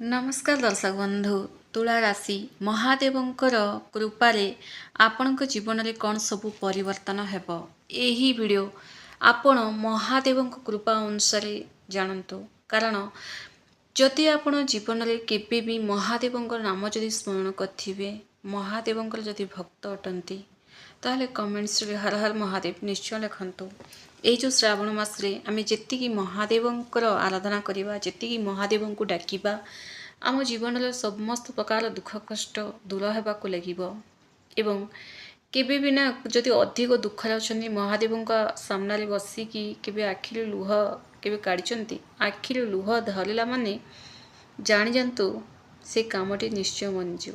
नमस्कार दर्शक बंधु। तुला राशि महादेवंकर कृपारे आपणक जीवन में कौन सब परिवर्तन हेब यही वीडियो आपण महादेव कृपा अनुसार जानतु। कारण जदि आपण जीवन में केवे भी महादेव नाम जदि स्मरण करेंगे, महादेव जदि भक्त अटंती ताहले कमेंट्स रे हर हर महादेव निश्चय लिखंतु। ये जो श्रावण मासरे आमे जेतिकी महादेवंकर आराधना करिबा, जेतिकी महादेव को डाकिबा, आम जीवन में समस्त प्रकार दुख कष्ट दूर होगाक लगे। एवं केबे भी ना जदि अधिक दुख अच्छे महादेव सामने बसिकी केबे आखिर लुह केबे काढ़ी आखिर लुह धरला माने जानी जातु से कामटी निश्चय बनीज।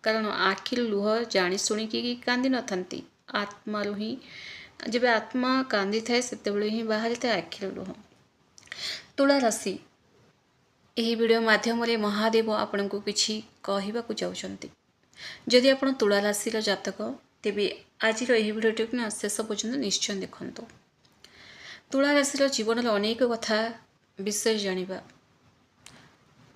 कारण आखिर लुह जानी शुणिकी कांदी न था, आत्मारू ही जब आत्मा कांदी थाए से ही बाहरी था आखिर लुह। तुला राशि यही वीडियो माध्यम महादेव आपण को किसी कहवाक चाहते। जदि आप तुला राशि जातक तेबे आज यही वीडियो ना शेष पर्यंत निश्चय देखु। तुला राशि जीवन अनेक कथा विषय जानिबा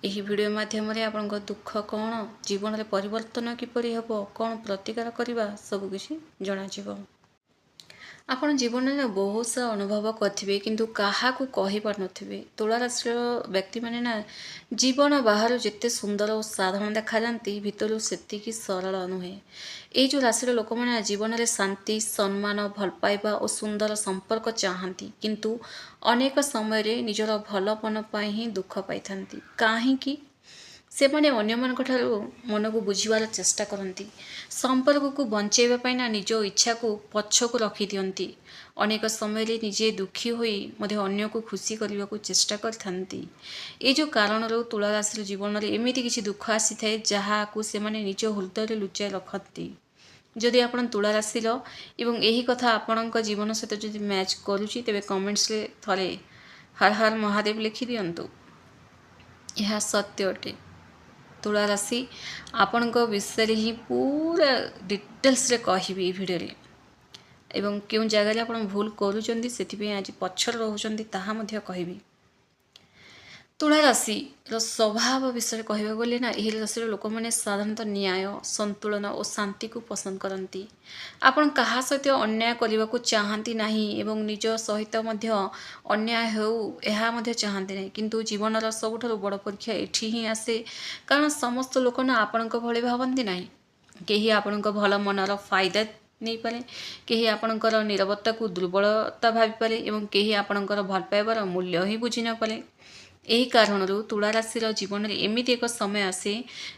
यही वीडियो माध्यम आपण दुख कौन, जीवन में परिवर्तन किपरि हेब, कौन प्रतिकार करवा सबकिछि जनाजिव। आपण जीवन में बहुत सा अनुभव करेंगे किंतु क्या कही पार थे। तुला राशि व्यक्ति माने ना जीवन बाहर जिते सुंदर और साधारण देखा जाती भितर से सरल नुहे। ये जो राशि लोक मैंने जीवन में शांति सम्मान भल पाइबा और सुंदर संपर्क चाहती किंतु अनेक समय निजर भलपन ही दुख पाई कहीं से मैंने अन्य मन मन को बुझीबार चेष्टा करती, संपर्क को बंचेबा ना निज इच्छा को पछक रखी दियंती। अनेक समय निजे दुखी होई मध्य अन्य को खुशी करने को चेष्टा करथांती। ये जो कारण तुला राशि जीवन में एमती किसी दुख आसी थाए जहाँ को से माने निज हृदय लुचाई रखती। जदि आप तुला राशि एवं यही कथा आपण जीवन सहित जदि मैच करुच्ची तेरे कमेंट्स रे थरे हर हर महादेव लिखि दियंतु। यह सत्य अटे। तुला राशि आपण विषय ही पूरा डिटेल्स रे कहबी वीडियो रे एवं क्यों जगह आप भूल करूँ से आज पछर रोचंती ताहा मध्य कहबी। तुला राशि स्वभाव विषय कहवा गले ना यही राशि लोक मैंने साधारणतः न्याय संतुलन और शांति को पसंद करती। आपण कहा सहित अन्याय करने को चाहती नहीं एवं निज सहित अन्याय हो यह चाहती नहीं किंतु जीवन सबुठ बड़ परीक्षा एठी ही आसे। कारण समस्त लोक ना आपण भले भावती ना, कहीं आपण भल मनर फायदा नहीं पारे, कहीं आपणकर निरवता को दुर्बलता भाविपारे एवं कहीं आपणकर भल पाइबार मूल्य ही बुझी न पारे। यही कारण तुला राशि जीवन में एमती एक समय आसे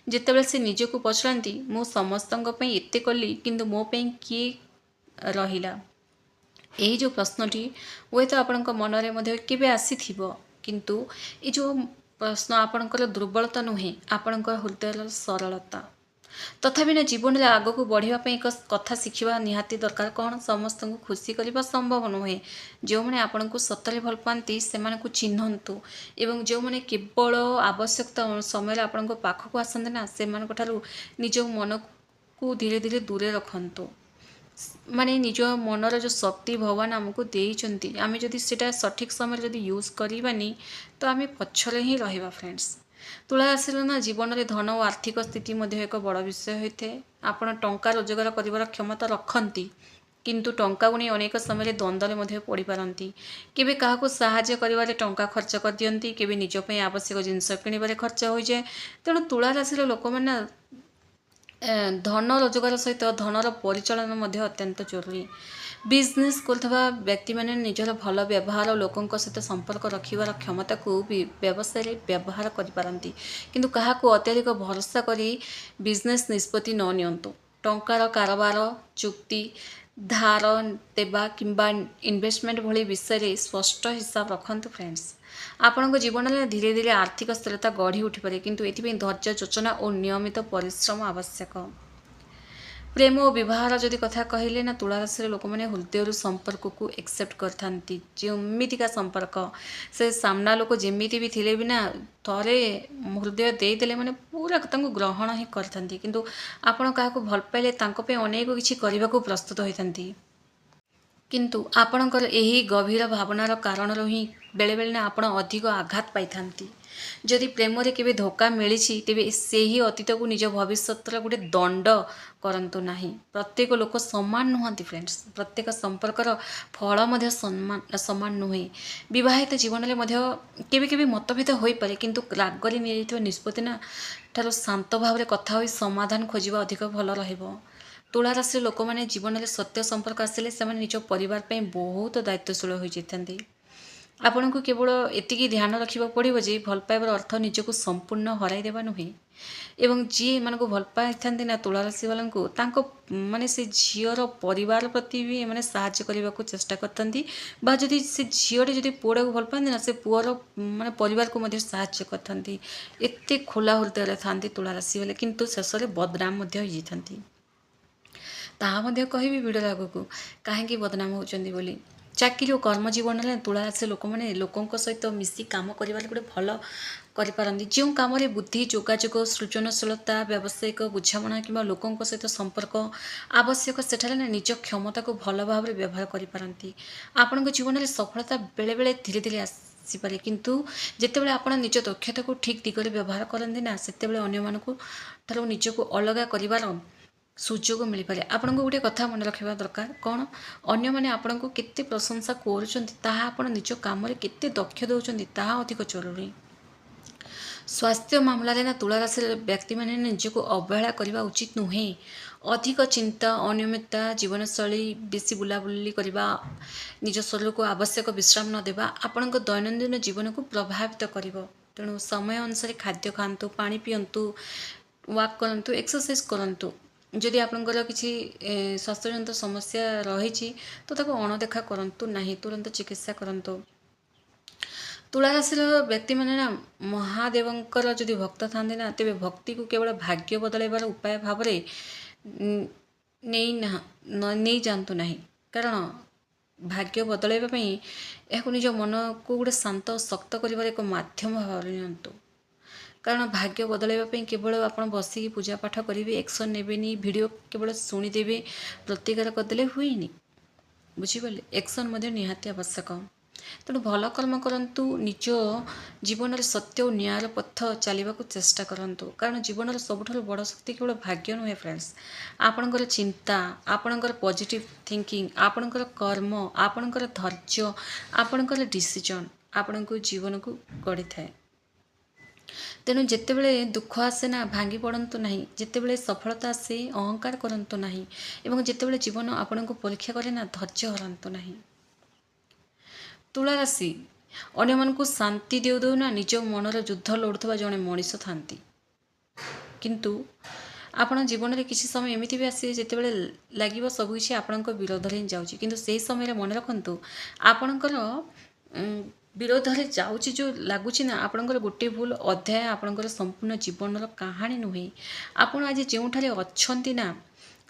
जितेबाला से निजक पचारती मु समस्त एते कली किंतु मो किए रहिला। यही जो प्रश्नटी हुए तो आपण मनरे मध्य केबे आसी किंतु ये जो प्रश्न आपणकर दुर्बलता नुहे आपणकर हृदय सरलता। तथापि ना जीवन में आग को बढ़ापी एक कथा शिखा निहाती दरकार। कौन समस्त को खुशी करने संभव नुहे। जो मैंने आपण को सतरे भल पाती से चिन्हतु एवं जो मैंने केवल आवश्यकता समय आपण पाखक आसते ना से निज मन को धीरे धीरे दूरे रखतु। माने निज मनर जो शक्ति भगवान आमको देइचंती आमे जदि सेटा सठिक समय जदि यूज करबानी तो आमे पछरे ही रहिबा। फ्रेंड्स तुला राशि ना जीवन में धन और आर्थिक स्थिति एक बड़ विषय होता है। आपण टंका रोजगार कर क्षमता रखती किंतु टंका को नहीं अनेक समय द्वंद्व में पड़ पारती। केबे काहाको साहाय्य करिवारे टंका खर्च कर दियंती, केबे निज पे आवश्यक जिनस किणवारे खर्च हो जाए। तेणु तुला राशि लोक मैंने धन रोजगार सहित धनर परिचालन अत्यंत जरूरी। बिजनेस करथवा व्यक्ति माने निजर भल व्यवहार लोकों सहित संपर्क रखिबार क्षमता को व्यवसाय व्यवहार करिपारंती किंतु काहाको अत्यधिक भरोसा करी बिजनेस निष्पत्ति न नियंतु। टंकार कारोबार चुक्ति धार देवा किंबा इन्वेस्टमेंट भली विषय स्पष्ट हिसाब रखंतु। फ्रेंड्स आपण जीवन में धीरे धीरे आर्थिक स्थिरता गढ़ी उठिपे किंतु एथिपे धैर्य योजना और नियमित परिश्रम आवश्यक। प्रेम और व्यवहार जदि कथा कहले ना तुला राशि लोक मैंने हृदय संपर्क को एक्सेप्ट करथांती। जेमितिका संपर्क से सामना लोक जेमिति भी थिले भी ना थरे हृदय देदेले माने पूरा ग्रहण ही करथांती किंतु आपण काहाको भल पाइले तांको पे अनेक किछि करबा को प्रस्तुत होइथांती। କିନ୍ତୁ ଆପଣଙ୍କର ଏହି ଗଭୀର ଭାବନାର କାରଣରୁ ହିଁ ବେଳେବେଳେ ନା ଆପଣ ଅଧିକ ଆଘାତ ପାଇଥାନ୍ତି। ଯଦି ପ୍ରେମରେ କେବେ ଧୋକା ମିଳିଛି ତେବେ ସେହି ଅତୀତକୁ ନିଜ ଭବିଷ୍ୟତର ଗୋଟେ ଦଣ୍ଡ କରନ୍ତୁ ନାହିଁ। ପ୍ରତ୍ୟେକ ଲୋକ ସମାନ ନୁହନ୍ତି ଫ୍ରେଣ୍ଡସ୍, ପ୍ରତ୍ୟେକ ସମ୍ପର୍କର ଫଳ ମଧ୍ୟ ସମାନ ନୁହେଁ। ବିବାହିତ ଜୀବନରେ ମଧ୍ୟ କେବେ କେବେ ମତଭେଦ ହୋଇପାରେ, କିନ୍ତୁ ରାଗରେ ନିଆଯାଇଥିବା ନିଷ୍ପତ୍ତି ନା ଠାରୁ ଶାନ୍ତ ଭାବରେ କଥା ହୋଇ ସମାଧାନ ଖୋଜିବା ଅଧିକ ଭଲ ରହିବ। ତୁଳା ରାଶିର ଲୋକମାନେ ଜୀବନରେ ସତ୍ୟ ସମ୍ପର୍କ ଆସିଲେ ସେମାନେ ନିଜ ପରିବାର ପାଇଁ ବହୁତ ଦାୟିତ୍ୱଶୀଳ ହୋଇଯାଇଥାନ୍ତି। ଆପଣଙ୍କୁ କେବଳ ଏତିକି ଧ୍ୟାନ ରଖିବାକୁ ପଡ଼ିବ ଯେ ଭଲ ପାଇବାର ଅର୍ଥ ନିଜକୁ ସମ୍ପୂର୍ଣ୍ଣ ହରାଇ ଦେବା ନୁହେଁ। ଏବଂ ଯିଏ ଏମାନଙ୍କୁ ଭଲ ପାଇଥାନ୍ତି ନା ତୁଳା ରାଶି ବାଲାଙ୍କୁ, ତାଙ୍କ ମାନେ ସେ ଝିଅର ପରିବାର ପ୍ରତି ବି ଏମାନେ ସାହାଯ୍ୟ କରିବାକୁ ଚେଷ୍ଟା କରିଥାନ୍ତି, ବା ଯଦି ସେ ଝିଅଟି ଯଦି ପୁଅଟାକୁ ଭଲ ପାଆନ୍ତି ନା, ସେ ପୁଅର ମାନେ ପରିବାରକୁ ମଧ୍ୟ ସାହାଯ୍ୟ କରିଥାନ୍ତି। ଏତେ ଖୋଲା ହୃଦୟରେ ଥାନ୍ତି ତୁଳା ରାଶି ବାଲେ, କିନ୍ତୁ ଶେଷରେ ବଦନାମ ମଧ୍ୟ ହେଇଯାଇଥାନ୍ତି। ତାହା ମଧ୍ୟ କହିବି ଭିଡ଼ିଓର ଆଗକୁ କାହିଁକି ବଦନାମ ହେଉଛନ୍ତି ବୋଲି। ଚାକିରି ଓ କର୍ମ ଜୀବନରେ ତୁଳା ରାଶି ଲୋକମାନେ ଲୋକଙ୍କ ସହିତ ମିଶି କାମ କରିବାରେ ଗୋଟେ ଭଲ କରିପାରନ୍ତି। ଯେଉଁ କାମରେ ବୁଦ୍ଧି, ଯୋଗାଯୋଗ, ସୃଜନଶୀଳତା, ବ୍ୟବସାୟିକ ବୁଝାମଣା କିମ୍ବା ଲୋକଙ୍କ ସହିତ ସମ୍ପର୍କ ଆବଶ୍ୟକ, ସେଠାରେ ନା ନିଜ କ୍ଷମତାକୁ ଭଲ ଭାବରେ ବ୍ୟବହାର କରିପାରନ୍ତି। ଆପଣଙ୍କ ଜୀବନରେ ସଫଳତା ବେଳେବେଳେ ଧୀରେ ଧୀରେ ଆସିପାରେ, କିନ୍ତୁ ଯେତେବେଳେ ଆପଣ ନିଜ ଦକ୍ଷତାକୁ ଠିକ୍ ଦିଗରେ ବ୍ୟବହାର କରନ୍ତି ନା, ସେତେବେଳେ ଅନ୍ୟମାନଙ୍କୁ ଠାରୁ ନିଜକୁ ଅଲଗା କରିବାର ସୁଯୋଗ ମିଳିପାରେ। ଆପଣଙ୍କୁ ଗୋଟେ କଥା ମନେ ରଖିବା ଦରକାର, କ'ଣ ଅନ୍ୟମାନେ ଆପଣଙ୍କୁ କେତେ ପ୍ରଶଂସା କରୁଛନ୍ତି ତାହା ଆପଣ ନିଜ କାମରେ କେତେ ଦକ୍ଷ ଦେଉଛନ୍ତି ତାହା ଅଧିକ ଜରୁରୀ। ସ୍ୱାସ୍ଥ୍ୟ ମାମଲାରେ ନା ତୁଳା ରାଶିର ବ୍ୟକ୍ତିମାନେ ନିଜକୁ ଅବହେଳା କରିବା ଉଚିତ ନୁହେଁ। ଅଧିକ ଚିନ୍ତା, ଅନିୟମିତତା ଜୀବନଶୈଳୀ, ବେଶୀ ବୁଲାବୁଲି କରିବା, ନିଜ ଶରୀରକୁ ଆବଶ୍ୟକ ବିଶ୍ରାମ ନ ଦେବା ଆପଣଙ୍କ ଦୈନନ୍ଦିନ ଜୀବନକୁ ପ୍ରଭାବିତ କରିବ। ତେଣୁ ସମୟ ଅନୁସାରେ ଖାଦ୍ୟ ଖାଆନ୍ତୁ, ପାଣି ପିଅନ୍ତୁ, ୱାକ୍ କରନ୍ତୁ, ଏକ୍ସରସାଇଜ୍ କରନ୍ତୁ। ଯଦି ଆପଣଙ୍କର କିଛି ସ୍ୱାସ୍ଥ୍ୟଜନିତ ସମସ୍ୟା ରହିଛି ତ ତାକୁ ଅଣଦେଖା କରନ୍ତୁ ନାହିଁ, ତୁରନ୍ତ ଚିକିତ୍ସା କରନ୍ତୁ। ତୁଳା ରାଶିର ବ୍ୟକ୍ତିମାନେ ନା ମହାଦେବଙ୍କର ଯଦି ଭକ୍ତ ଥାନ୍ତି ନା, ତେବେ ଭକ୍ତିକୁ କେବଳ ଭାଗ୍ୟ ବଦଳାଇବାର ଉପାୟ ଭାବରେ ନେଇ ଯାଆନ୍ତୁ ନାହିଁ। କାରଣ ଭାଗ୍ୟ ବଦଳାଇବା ପାଇଁ ଏହାକୁ ନିଜ ମନକୁ ଗୋଟେ ଶାନ୍ତ ଓ ଶକ୍ତ କରିବାର ଏକ ମାଧ୍ୟମ ଭାବରେ ନିଅନ୍ତୁ। କାରଣ ଭାଗ୍ୟ ବଦଳାଇବା ପାଇଁ କେବଳ ଆପଣ ବସିକି ପୂଜା ପାଠ କରିବେ, ଏକ୍ସନ୍ ନେବେନି, ଭିଡ଼ିଓ କେବଳ ଶୁଣିଦେବେ, ପ୍ରତିକାର କରିଦେଲେ ହୁଏନି। ବୁଝିପାରିଲେ? ଏକ୍ସନ୍ ମଧ୍ୟ ନିହାତି ଆବଶ୍ୟକ। ତେଣୁ ଭଲ କର୍ମ କରନ୍ତୁ, ନିଜ ଜୀବନରେ ସତ୍ୟ ଓ ନ୍ୟାୟର ପଥ ଚାଲିବାକୁ ଚେଷ୍ଟା କରନ୍ତୁ। କାରଣ ଜୀବନର ସବୁଠାରୁ ବଡ଼ ଶକ୍ତି କେବଳ ଭାଗ୍ୟ ନୁହେଁ ଫ୍ରେଣ୍ଡସ୍, ଆପଣଙ୍କର ଚିନ୍ତା, ଆପଣଙ୍କର ପଜିଟିଭ୍ ଥିଙ୍କିଂ, ଆପଣଙ୍କର କର୍ମ, ଆପଣଙ୍କର ଧୈର୍ଯ୍ୟ, ଆପଣଙ୍କର ଡିସିଜନ୍ ଆପଣଙ୍କୁ ଜୀବନକୁ ଗଢ଼ିଥାଏ। ତେଣୁ ଯେତେବେଳେ ଦୁଃଖ ଆସେ ନା ଭାଙ୍ଗି ପଡ଼ନ୍ତୁ ନାହିଁ, ଯେତେବେଳେ ସଫଳତା ଆସେ ଅହଙ୍କାର କରନ୍ତୁ ନାହିଁ, ଏବଂ ଯେତେବେଳେ ଜୀବନ ଆପଣଙ୍କୁ ପରୀକ୍ଷା କରେ ନା ଧୈର୍ଯ୍ୟ ହରାନ୍ତୁ ନାହିଁ। ତୁଳା ରାଶି ଅନ୍ୟମାନଙ୍କୁ ଶାନ୍ତି ଦେଉ ଦେଉ ନା ନିଜ ମନର ଯୁଦ୍ଧ ଲଢ଼ୁଥିବା ଜଣେ ମଣିଷ ଥାନ୍ତି। କିନ୍ତୁ ଆପଣ ଜୀବନରେ କିଛି ସମୟ ଏମିତି ବି ଆସିବେ ଯେତେବେଳେ ଲାଗିବ ସବୁକିଛି ଆପଣଙ୍କ ବିରୋଧରେ ହିଁ ଯାଉଛି, କିନ୍ତୁ ସେହି ସମୟରେ ମନେ ରଖନ୍ତୁ ଆପଣଙ୍କର ବିରୋଧରେ ଯାଉଛି ଯେଉଁ ଲାଗୁଛି ନା, ଆପଣଙ୍କର ଗୋଟିଏ ଭୁଲ ଅଧ୍ୟାୟ ଆପଣଙ୍କର ସମ୍ପୂର୍ଣ୍ଣ ଜୀବନର କାହାଣୀ ନୁହେଁ। ଆପଣ ଆଜି ଯେଉଁଠାରେ ଅଛନ୍ତି ନା,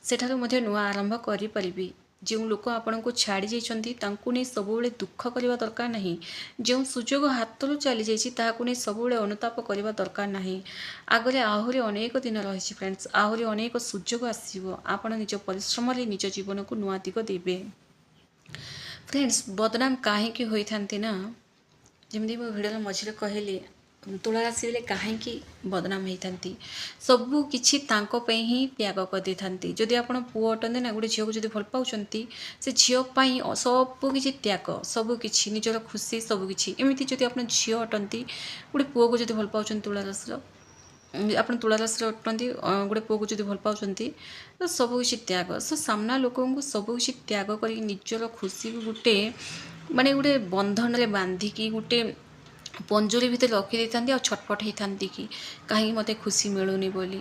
ସେଠାରୁ ମଧ୍ୟ ନୂଆ ଆରମ୍ଭ କରିପାରିବେ। ଯେଉଁ ଲୋକ ଆପଣଙ୍କୁ ଛାଡ଼ି ଯାଇଛନ୍ତି ତାଙ୍କୁ ନେଇ ସବୁବେଳେ ଦୁଃଖ କରିବା ଦରକାର ନାହିଁ। ଯେଉଁ ସୁଯୋଗ ହାତରୁ ଚାଲିଯାଇଛି ତାହାକୁ ନେଇ ସବୁବେଳେ ଅନୁତାପ କରିବା ଦରକାର ନାହିଁ। ଆଗରେ ଆହୁରି ଅନେକ ଦିନ ରହିଛି ଫ୍ରେଣ୍ଡସ୍, ଆହୁରି ଅନେକ ସୁଯୋଗ ଆସିବ। ଆପଣ ନିଜ ପରିଶ୍ରମରେ ନିଜ ଜୀବନକୁ ନୂଆ ଦିଗ ଦେବେ। ଫ୍ରେଣ୍ଡସ୍, ବଦନାମ କାହିଁକି ହୋଇଥାନ୍ତି ନା, ଯେମିତି ମୁଁ ଭିଡ଼ିଓର ମଝିରେ କହିଲି, ତୁଳା ରାଶି ହେଲେ କାହିଁକି ବଦନାମ ହେଇଥାନ୍ତି, ସବୁ କିଛି ତାଙ୍କ ପାଇଁ ହିଁ ତ୍ୟାଗ କରିଦେଇଥାନ୍ତି। ଯଦି ଆପଣ ପୁଅ ଅଟନ୍ତି ନା, ଗୋଟେ ଝିଅକୁ ଯଦି ଭଲ ପାଉଛନ୍ତି, ସେ ଝିଅ ପାଇଁ ସବୁ କିଛି ତ୍ୟାଗ, ସବୁକିଛି ନିଜର ଖୁସି ସବୁକିଛି। ଏମିତି ଯଦି ଆପଣ ଝିଅ ଅଟନ୍ତି, ଗୋଟେ ପୁଅକୁ ଯଦି ଭଲ ପାଉଛନ୍ତି, ଆପଣ ତୁଳା ରାଶିର ଅଟନ୍ତି, ଗୋଟେ ପୁଅକୁ ଯଦି ଭଲ ପାଉଛନ୍ତି ତ ସବୁକିଛି ତ୍ୟାଗ, ସାମ୍ନା ଲୋକଙ୍କୁ ସବୁକିଛି ତ୍ୟାଗ କରିକି ନିଜର ଖୁସିକୁ ଗୋଟେ ବନ୍ଧନରେ ବାନ୍ଧିକି ଗୋଟେ ପଞ୍ଜୁରୀ ଭିତରେ ରଖିଦେଇଥାନ୍ତି ଆଉ ଛଟପଟ ହେଇଥାନ୍ତି କି କାହିଁକି ମୋତେ ଖୁସି ମିଳୁନି ବୋଲି।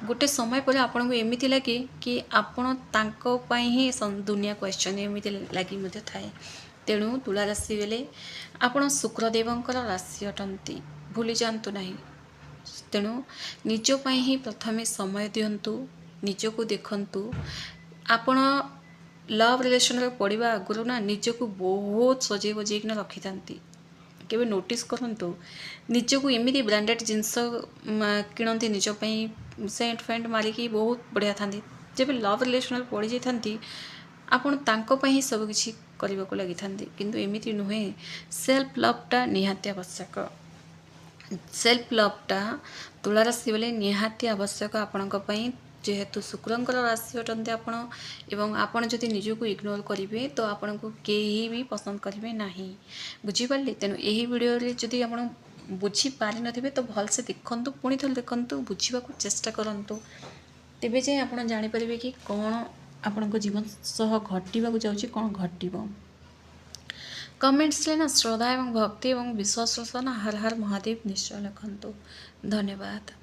ଗୋଟେ ସମୟ ପରେ ଆପଣଙ୍କୁ ଏମିତି ଲାଗେ କି ଆପଣ ତାଙ୍କ ପାଇଁ ହିଁ ଦୁନିଆକୁ ଆସିଛନ୍ତି, ଏମିତି ଲାଗି ମଧ୍ୟ ଥାଏ। ତେଣୁ ତୁଳା ରାଶି ବେଲେ ଆପଣ ଶୁକ୍ରଦେବଙ୍କର ରାଶି ଅଟନ୍ତି, ଭୁଲି ଯାଆନ୍ତୁ ନାହିଁ। ତେଣୁ ନିଜ ପାଇଁ ହିଁ ପ୍ରଥମେ ସମୟ ଦିଅନ୍ତୁ, ନିଜକୁ ଦେଖନ୍ତୁ। ଆପଣ ଲଭ୍ ରିଲେସନରେ ପଡ଼ିବା ଆଗରୁ ନା ନିଜକୁ ବହୁତ ସଜେଇ ବଜେଇକିନା ରଖିଥାନ୍ତି। କେବେ ନୋଟିସ୍ କରନ୍ତୁ, ନିଜକୁ ଏମିତି ବ୍ରାଣ୍ଡେଡ଼ ଜିନିଷ କିଣନ୍ତି ନିଜ ପାଇଁ, ସେଣ୍ଟ ଫେଣ୍ଟ ମାରିକି ବହୁତ ବଢ଼ିଆ ଥାନ୍ତି। ଯେବେ ଲଭ୍ ରିଲେସନରେ ପଡ଼ିଯାଇଥାନ୍ତି ଆପଣ ତାଙ୍କ ପାଇଁ ହିଁ ସବୁକିଛି କରିବାକୁ ଲାଗିଥାନ୍ତି। କିନ୍ତୁ ଏମିତି ନୁହେଁ। ସେଲ୍ଫ ଲଭ୍ଟା ନିହାତି ଆବଶ୍ୟକ। ସେଲ୍ଫ ଲଭ୍ଟା ତୁଳା ରାଶି ବୋଲେ ନିହାତି ଆବଶ୍ୟକ ଆପଣଙ୍କ ପାଇଁ। ଯେହେତୁ ଶୁକ୍ରଙ୍କର ରାଶି ଅଟନ୍ତି ଆପଣ, ଏବଂ ଆପଣ ଯଦି ନିଜକୁ ଇଗ୍ନୋର କରିବେ ତ ଆପଣଙ୍କୁ କେହି ବି ପସନ୍ଦ କରିବେ ନାହିଁ। ବୁଝିପାରିଲେ? ତେଣୁ ଏହି ଭିଡ଼ିଓରେ ଯଦି ଆପଣ ବୁଝିପାରିନଥିବେ ତ ଭଲସେ ଦେଖନ୍ତୁ, ପୁଣି ଥରେ ଦେଖନ୍ତୁ, ବୁଝିବାକୁ ଚେଷ୍ଟା କରନ୍ତୁ। ତେବେ ଯାଇ ଆପଣ ଜାଣିପାରିବେ କି କ'ଣ ଆପଣଙ୍କ ଜୀବନ ସହ ଘଟିବାକୁ ଯାଉଛି, କ'ଣ ଘଟିବ। କମେଣ୍ଟସରେ ନା ଶ୍ରଦ୍ଧା ଏବଂ ଭକ୍ତି ଏବଂ ବିଶ୍ୱାସର ସହ ନା ହର ହର ମହାଦେବ ନିଶ୍ଚୟ ଲେଖନ୍ତୁ। ଧନ୍ୟବାଦ।